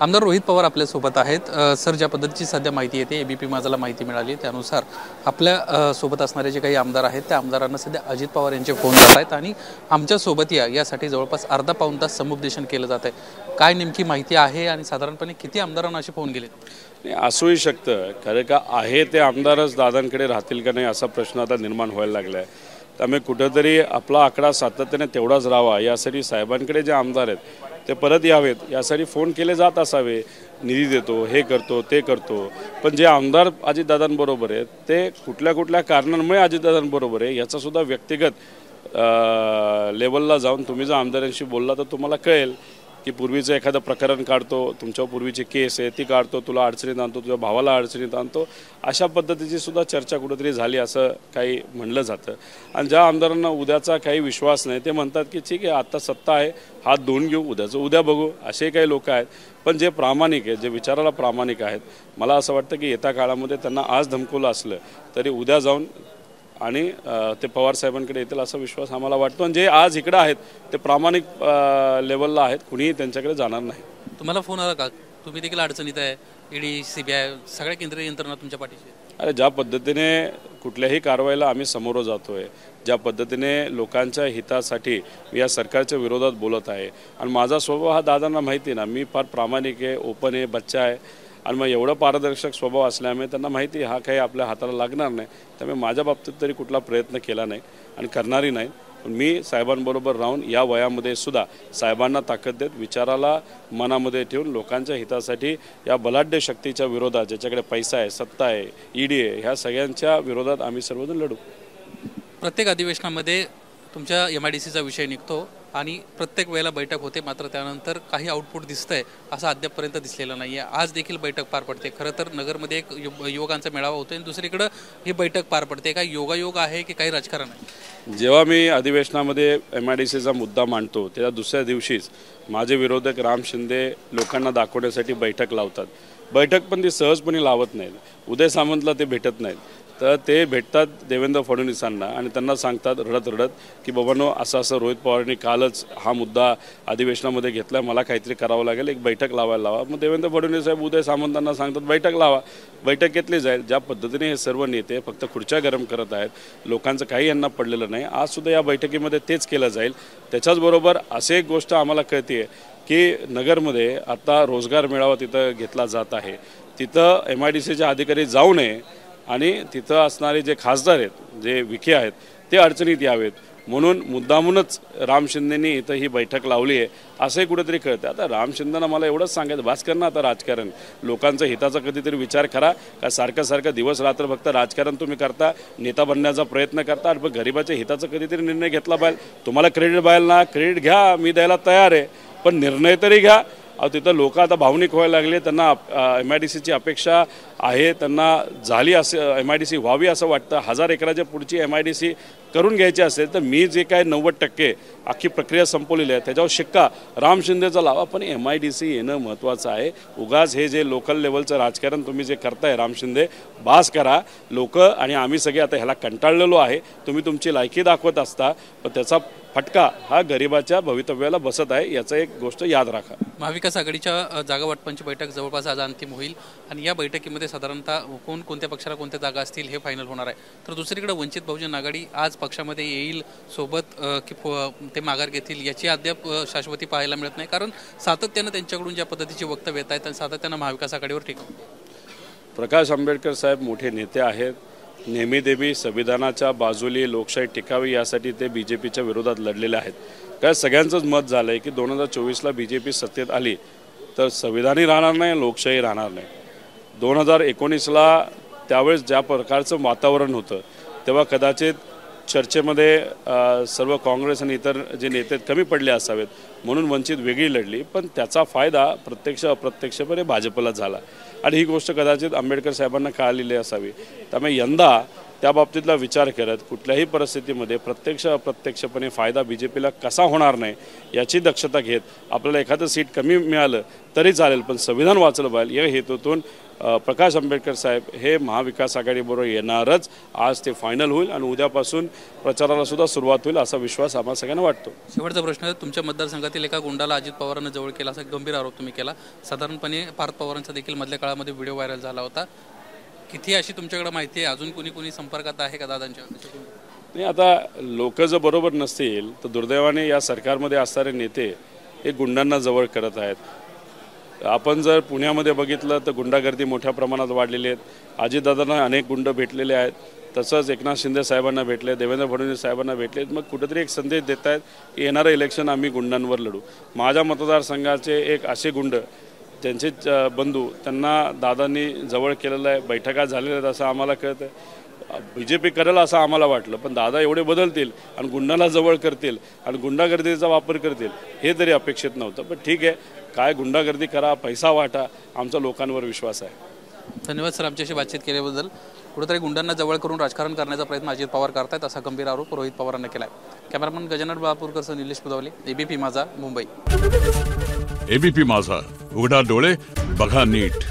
आमदार रोहित पवार आपल्यासोबत आहेत। सर, ज्या पद्धतीची सध्या माहिती येते, एबीपी माझाला माहिती मिळाली त्यानुसार आपल्या सोबत असणारे जे काही आमदार आहेत त्या आमदारांना सध्या अजित पवार यांचे फोन जात आहेत आणि आमच्यासोबत यासाठी जवळपास अर्धा पाऊण तास समुपदेशन केलं जात आहे। काय नेमकी माहिती आहे आणि साधारणपणे किती आमदारांना असे फोन गेले? असूही शकतं, खरं का आहे ते आमदारच दादांकडे राहतील का नाही असा प्रश्न आता निर्माण व्हायला लागला आहे। त्यामुळे कुठंतरी आपला आकडा सातत्याने तेवढाच राहावा यासाठी साहेबांकडे जे आमदार आहेत ते परत यावेत यासाठी फोन केले जात असावे। निधी देतो, हे करतो, ते करतो, पण जे आमदार अजितदादांबरोबर आहेत ते कुठल्या कुठल्या कारणांमुळे अजितदादांबरोबर आहे याचासुद्धा व्यक्तिगत लेवलला जाऊन तुम्ही जर आमदारांशी बोलला तर तुम्हाला कळेल की पूर्वीचं एखादं प्रकरण काढतो, तुमच्या पूर्वीची केस आहे ती काढतो, तुला अडचणीत आणतो, तुझ्या भावाला अडचणीत आणतो, अशा पद्धतीची सुद्धा चर्चा कुठेतरी झाली असं काही म्हणलं जातं। आणि ज्या आमदारांना उद्याचा काही विश्वास नाही ते म्हणतात की ठीक आहे आता सत्ता आहे, हात धुवून घेऊ, उद्याचं उद्या बघू, असे काही लोक आहेत। पण जे प्रामाणिक आहेत, जे विचाराला प्रामाणिक आहेत, मला असं वाटतं की येत्या काळामध्ये त्यांना आज धमकवलं असलं तरी उद्या जाऊन आणि ते पवार साहेबांकडे येतील असा विश्वास आम्हाला वाटतो। आणि जे आज इकडे आहेत ते प्रामाणिक लेवलला आहेत, कुणीही त्यांच्याकडे जाणार नाही। तुम्हाला फोन आला का? तुम्ही देखील अडचणीत आहे, ईडी सीबीआय सगळ्या केंद्रीय यंत्रणा तुमच्या पाठीशी? अरे ज्या पद्धतीने कुठल्याही कारवाईला आम्ही समोर जातोय, ज्या पद्धतीने लोकांच्या हितासाठी मी या सरकारच्या विरोधात बोलत आहे आणि माझा स्वभाव हा दादांना माहिती ना, मी फार प्रामाणिक आहे, ओपन आहे, बच्चा आहे आणि मग एवढं पारदर्शक स्वभाव असल्यामुळे त्यांना माहिती हा काही आपल्या हाताला लागणार नाही। त्यामुळे माझ्या बाबतीत तरी कुठला प्रयत्न केला नाही आणि करणारही नाही। पण मी साहेबांबरोबर राहून या वयामध्ये सुद्धा साहेबांना ताकद देत विचाराला मनामध्ये ठेवून लोकांच्या हितासाठी या बलाढ्य शक्तीच्या विरोधात, ज्याच्याकडे पैसा आहे, सत्ता आहे, ईडी आहे, ह्या सगळ्यांच्या विरोधात आम्ही सर्वजण लढू। प्रत्येक अधिवेशनामध्ये तुमच्या MIDCचा विषय निघतो आणि प्रत्येक वेळेला बैठक होते, मात्र त्यानंतर काही आउटपुट दिसतंय असं अद्यापपर्यंत दिसलेलं नाही आहे। आज देखील बैठक पार पडते। खरं तर नगरमध्ये एक युवकांचा मेळावा होतो आणि दुसरीकडं ही बैठक पार पडते। काय योगायोग आहे की काही राजकारण आहे? जेव्हा मी अधिवेशनामध्ये MIDCचा मुद्दा मांडतो त्या दुसऱ्या दिवशीच माझे विरोधक राम शिंदे लोकांना दाखवण्यासाठी बैठक लावतात। बैठक पण ती सहजपणे लावत नाहीत, उदय सामंतला ते भेटत नाहीत, तर ते भेटतात देवेंद्र फडणवीसांना आणि त्यांना सांगतात रडत रडत की बाबांनो असं असं रोहित पवारांनी कालच हा मुद्दा अधिवेशनामध्ये घेतला, मला काहीतरी करावं लागेल, एक बैठक लावायला लावा। मग देवेंद्र फडणवीस साहेब उदय सामंतांना सांगतात बैठक लावा, बैठक घेतली जाईल। ज्या पद्धतीने हे सर्व नेते फक्त खुर्च्या गरम करत आहेत, लोकांचं काही यांना पडलेलं नाही, आजसुद्धा या बैठकीमध्ये तेच केलं जाईल। त्याच्याचबरोबर असे एक गोष्ट आम्हाला कळते की नगरमध्ये आता रोजगार मेळावा तिथं घेतला जात आहे, तिथं MIDCचे अधिकारी जाऊ नये आणि तिथं असणारे जे खासदार आहेत, जे विखे आहेत, ते अडचणीत यावेत म्हणून मुद्दामूनच राम शिंदेंनी इथं ही बैठक लावली आहे असंही कुठेतरी कळतं। आता राम शिंदेंना मला एवढंच सांगायचं, भास कर ना आता राजकारण, लोकांचा हिताचा कधीतरी विचार करा का सारखं सारखं दिवस रात्र फक्त राजकारण तुम्ही करता, नेता बनण्याचा प्रयत्न करता आणि गरिबाच्या हिताचा कधीतरी निर्णय घेतला पाहिजे। तुम्हाला क्रेडिट पाहिजे ना, क्रेडिट घ्या, मी द्यायला तयार आहे, पण निर्णय तरी घ्या। तिथं लोक आता भावनिक व्हायला लागले, त्यांना MIDCची अपेक्षा आहे, त्यांना झाली असं MIDC व्हावी असं वाटतं। 1000 एकराच्या पुढची MIDC करून घ्यायची असेल तर मी जे काय 90% अख्खी प्रक्रिया संपवलेली आहे त्याच्यावर शिक्का राम शिंदेचा लावा, पण MIDC येणं महत्त्वाचं आहे। उगाच हे जे लोकल लेवलचं राजकारण तुम्ही जे करताय राम शिंदे, बास करा। लोक आणि आम्ही सगळे आता ह्याला कंटाळलेलो आहे, तुम्ही तुमची लायकी दाखवत असता पण त्याचा फटका हा गरिबाच्या भवितव्याला बसत आहे, याचा एक गोष्ट याद राखा। महाविकास आघाडीच्या जागा वाटपांची बैठक जवळपास आज अंतिम होईल आणि या बैठकीमध्ये साधारणतः कोणत्या पक्षाला कोणत्या जागा असतील हे फायनल होणार आहे। तर दुसरीकडे वंचित बहुजन आघाडी आज पक्षामध्ये येईल सोबत की ते माघार घेतील याची अद्याप शाश्वती पाहायला मिळत नाही, कारण सातत्यानं त्यांच्याकडून ज्या पद्धतीची वक्तव्य येत आहेत आणि सातत्यानं महाविकास आघाडीवर टीका। प्रकाश आंबेडकर साहेब मोठे नेते आहेत, नेहमी संविधानाच्या बाजूली लोकशाही टिकावी यासाठी ते BJPच्या विरोधात लढलेले आहेत। काय सगळ्यांचंच मत झालं आहे की 2024ला BJP सत्तेत आली तर संविधानही राहणार नाही, लोकशाही राहणार नाही। 2019ला त्यावेळेस ज्या प्रकारचं वातावरण होतं तेव्हा कदाचित चर्चेमध्ये सर्व काँग्रेस आणि इतर जे नेते कमी पडले असावेत म्हणून वंचित वेगळी लढली, पण त्याचा फायदा प्रत्यक्ष अप्रत्यक्षपणे भाजपला झाला आणि ही गोष्ट कदाचित आंबेडकर साहेबांना कळालेली असावी। त्यामुळे यंदा त्या बाबतीतला विचार करत कुठल्याही परिस्थितीमध्ये प्रत्यक्ष अप्रत्यक्षपणे फायदा BJPला कसा होणार नाही याची दक्षता घेत आपल्याला एखादं सीट कमी मिळालं तरी चालेल पण संविधान वाचलं पाहिजे या हेतूतून प्रकाश आंबेडकर साहेब हे महाविकास आघाडीबरोबर येणारच। आज ते फायनल होईल आणि उद्यापासून प्रचाराला सुद्धा सुरुवात होईल असा विश्वास आम्हाला सगळ्यांना वाटतो। शेवटचा प्रश्न, तुमच्या मतदारसंघात विरोधातील एका गुंडाला अजित पवारांना जवळ केला असा गंभीर आरोप तुम्ही केला. साधारणपणे पार्थ पवारांचा देखील मधल्या काळामध्ये व्हिडिओ व्हायरल झाला होता. किती अशी तुमच्याकडे माहिती आहे? अजून कुणी संपर्कात आहे का दादांच्या? नाही, आता लोक जर बरोबर नसतील तर दुर्दैवाने या सरकारमध्ये असणारे नेते हे गुंडांना जवळ करत आहेत. आपण जर पुण्यामध्ये बघितलं तर गुंडागर्दी मोठ्या प्रमाणात वाढलेली आहेत. अजितदादांना अनेक गुंड भेटलेले आहेत, तसंच एकनाथ शिंदे साहेबांना भेटले, देवेंद्र फडणवीस साहेबांना भेटले. मग कुठेतरी एक संदेश देत आहेत की येणारं इलेक्शन आम्ही गुंडांवर लढू. माझ्या मतदारसंघाचे एक असे गुंड त्यांचे बंधू त्यांना दादांनी जवळ केलेलं आहे, बैठका झालेल्या आहेत असं आम्हाला कळतं आहे. BJP करेल असं आम्हाला वाटलं, पण दादा एवढे बदलतील आणि गुंडांना जवळ करतील आणि गुंडागर्दीचा वापर करतील हे तरी अपेक्षित नव्हतं. पण ठीक आहे, काय गुंडागर्दी करा, पैसा वाटा, आमचा लोकांवर विश्वास आहे. धन्यवाद सर आमच्याशी बातचीत केल्याबद्दल. कुठेतरी गुंडांना जवळ करून राजकारण करण्याचा प्रयत्न अजित पवार करतायत असा गंभीर आरोप रोहित पवारांनी केला आहे. कॅमेरामन गजानन बापूरकर, निलेश बुदावले, ABP माझा, मुंबई. ABP माझा, उघडा डोळे बघा नीट.